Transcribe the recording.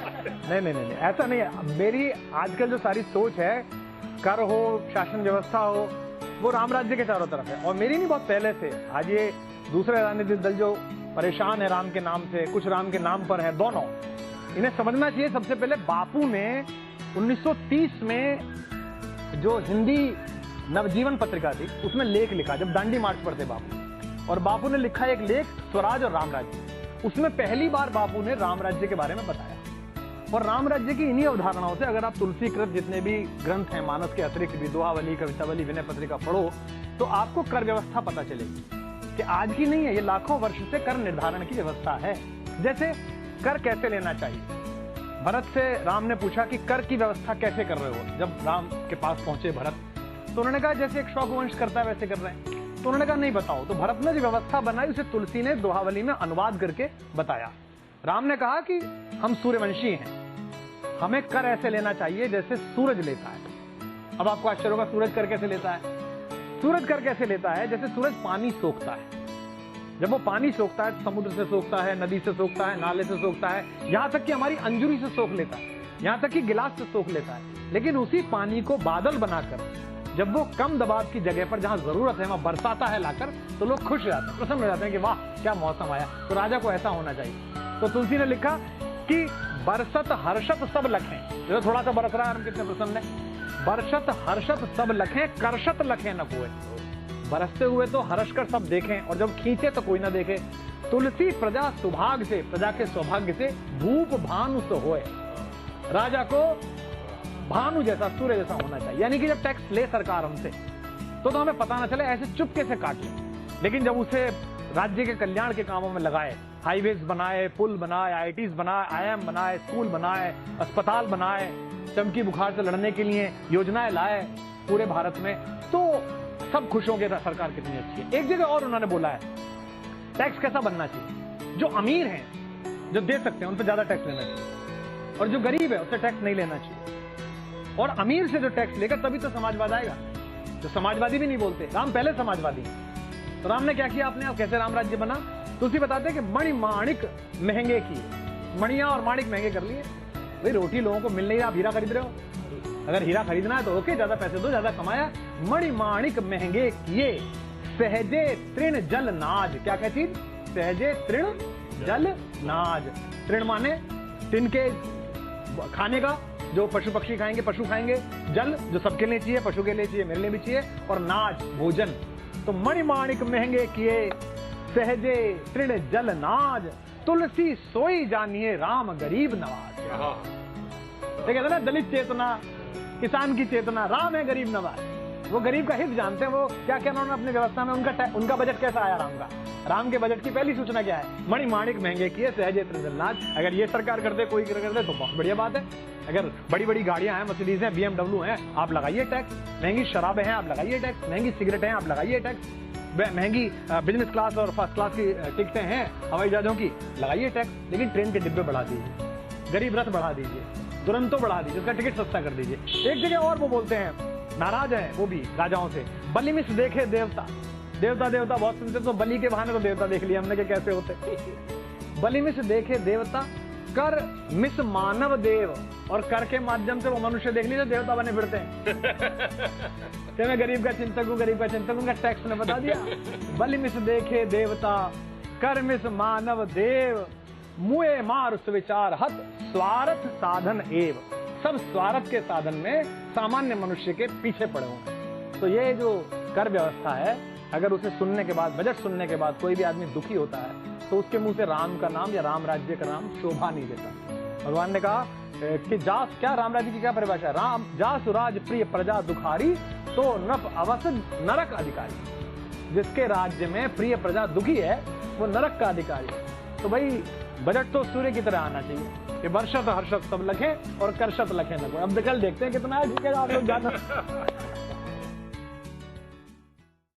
नहीं नहीं नहीं, ऐसा नहीं है। मेरी आजकल जो सारी सोच है, कर हो, शासन व्यवस्था हो, वो राम राज्य के चारों तरफ है। और मेरी नहीं, बहुत पहले से। आज ये दूसरे राजनीतिक दल जो परेशान है राम के नाम से, कुछ राम के नाम पर है, दोनों, इन्हें समझना चाहिए। सबसे पहले बापू ने 1930 में जो हिंदी नवजीवन पत्रिका थी, उसमें लेख लिखा, जब दांडी मार्च पर थे बापू, और बापू ने लिखा एक लेख, स्वराज और राम राज्य। उसमें पहली बार बापू ने राम राज्य के बारे में बताया। और राम राज्य की इन्हीं अवधारणाओं से अगर आप तुलसीकृत जितने भी ग्रंथ हैं, मानस के अतिरिक्त भी, दोहावली, कवितावली, विनय पत्रिका पढ़ो, तो आपको कर व्यवस्था पता चलेगी कि आज की नहीं है, ये लाखों वर्ष से कर निर्धारण की व्यवस्था है। जैसे कर कैसे लेना चाहिए, भरत से राम ने पूछा कि कर की व्यवस्था कैसे कर रहे हो। जब राम के पास पहुंचे भरत, तो उन्होंने कहा जैसे एक शौकवंश करता है वैसे कर रहे हैं। तो उन्होंने कहा नहीं बताओ। तो भरत ने जो व्यवस्था बनाई, उसे तुलसी ने दोहावली में अनुवाद करके बताया। राम ने कहा कि हम सूर्यवंशी हैं, हमें कर ऐसे लेना चाहिए जैसे सूरज लेता है। अब आपको आश्चर्य होगा, सूरज कर कैसे लेता है? सूरज कर कैसे लेता है? जैसे सूरज पानी सोखता है। जब वो पानी सोखता है, समुद्र से सोखता है, नदी से सोखता है, नाले से सोखता है, यहां तक कि हमारी अंजुरी से सोख लेता है, यहां तक कि गिलास से सोख लेता है। लेकिन उसी पानी को बादल बनाकर जब वो कम दबाव की जगह पर जहां जरूरत है वहां बरसाता है लाकर, तो लोग खुश हो जाते हैं, प्रसन्न हो जाते हैं कि वाह क्या मौसम आया। तो राजा को ऐसा होना चाहिए। तो तुलसी ने लिखा कि बरसत हर्षत सब लखें। जो थोड़ा सा बरस रहा है, हम कितने प्रसन्न है। बरसत हर्षत सब लखें, करशत लखें न कोई। बरसते हुए तो हर्ष कर सब देखें, और जब खींचे तो कोई ना देखे। तुलसी प्रजा सुभाग से, प्रजा के सौभाग्य से, भूप भानु सो होए। राजा को भानु जैसा, सूर्य जैसा होना चाहिए। यानी कि जब टैक्स ले सरकार हमसे, तो हमें पता ना चले, ऐसे चुपके से काट ले। लेकिन जब उसे राज्य के कल्याण के कामों में लगाए, हाईवेज बनाए, पुल बनाए, आईआईटीज बनाए, आईआईएम बनाए, स्कूल बनाए, अस्पताल बनाए, चमकी बुखार से लड़ने के लिए योजनाएं लाए पूरे भारत में, तो सब खुश होंगे सरकार कितनी अच्छी है। एक जगह और उन्होंने बोला है, टैक्स कैसा बनना चाहिए। जो अमीर हैं, जो दे सकते हैं, उन पर ज्यादा टैक्स लेना चाहिए, और जो गरीब है उससे टैक्स नहीं लेना चाहिए। और अमीर से जो टैक्स लेगा तभी तो समाजवाद आएगा। तो समाजवादी भी नहीं बोलते, राम पहले समाजवादी। तो राम ने क्या किया आपने, आप कैसे राम राज्य बना। तुलसी बताते हैं कि मणि माणिक महंगे किए, मणिया और माणिक महंगे कर लिए। भाई रोटी लोगों को मिल नहीं रहा, आप हीरा खरीद रहे हो। अगर हीरा खरीदना है तो ओके, ज्यादा पैसे दो, ज्यादा कमाया। मणि माणिक महंगे किए, सहजे तृण जल नाज। क्या कहती, सहजे तृण जल नाज। तृण माने तिनके खाने का, जो पशु पक्षी खाएंगे, पशु खाएंगे। जल जो सबके लिए चाहिए, पशु के लिए चाहिए, मेरे लिए भी चाहिए। और नाज भोजन। तो मणिमाणिक महंगे किए, सहजे तृण जल नाज। तुलसी सोई जानिए, राम गरीब नवाज। देखिए ना, दलित चेतना, किसान की चेतना, राम है गरीब नवाज। वो गरीब का हित जानते हैं। वो क्या क्या उन्होंने अपनी व्यवस्था में, उनका बजट कैसा आया राम का। राम के बजट की पहली सूचना क्या है, मणिमाणिक महंगे किए, सहजे तृण जल नाज। अगर ये सरकार कर दे, कोई कर दे, तो बहुत बढ़िया बात है। अगर बड़ी बड़ी गाड़ियां हैं, मर्सिडीज हैं, BMW हैं, आप लगाइए टैक्स। महंगी शराबें हैं, आप लगाइए टैक्स। महंगी सिगरेटें हैं, आप लगाइए टैक्स। महंगी बिजनेस क्लास और फर्स्ट क्लास की टिकटें हैं हवाई जहाजों की, लगाइए टैक्स। लेकिन ट्रेन के डिब्बे बढ़ा दीजिए, गरीब रथ बढ़ा दीजिए, दुरंतो बढ़ा दीजिए, उसका टिकट सस्ता कर दीजिए। एक जगह और वो बोलते हैं, नाराज है वो भी राजाओं से, बलि मिस देखे देवता। देवता देवता बहुत सुनते, तो बलि के बहाने तो देवता देख लिया हमने कि कैसे होते। बलि मिस देखे देवता, कर मिस मानव देव। और कर के माध्यम से वो मनुष्य देख लीजिए, देवता बने फिरते हैं। मैं गरीब का चिंतक हूँ, गरीब का चिंतक हूँ, टैक्स ने बता दिया। बलि मिस देखे देवता, कर मिस मानव देव। मुए मार सुविचार हत, स्वार्थ साधन एव। सब स्वार्थ के साधन में सामान्य मनुष्य के पीछे पड़े होंगे। तो ये जो कर व्यवस्था है, अगर उसे सुनने के बाद, बजट सुनने के बाद कोई भी आदमी दुखी होता है, तो उसके मुंह से राम का नाम या राम राज्य का नाम शोभा नहीं देता। भगवान ने कहा कि जास, क्या राम राज्य की क्या परिभाषा है, राम जासु राज प्रिय प्रजा दुखारी, तो नप अवस नरक अधिकारी। जिसके राज्य में प्रिय प्रजा दुखी है, वो नरक का अधिकारी। तो भाई बजट तो सूर्य की तरह आना चाहिए कि वर्षत हर्षत सब लखे और करशत लखे न कोई। अब कल देखते हैं कितना है, ठीक है आप लोग जाना।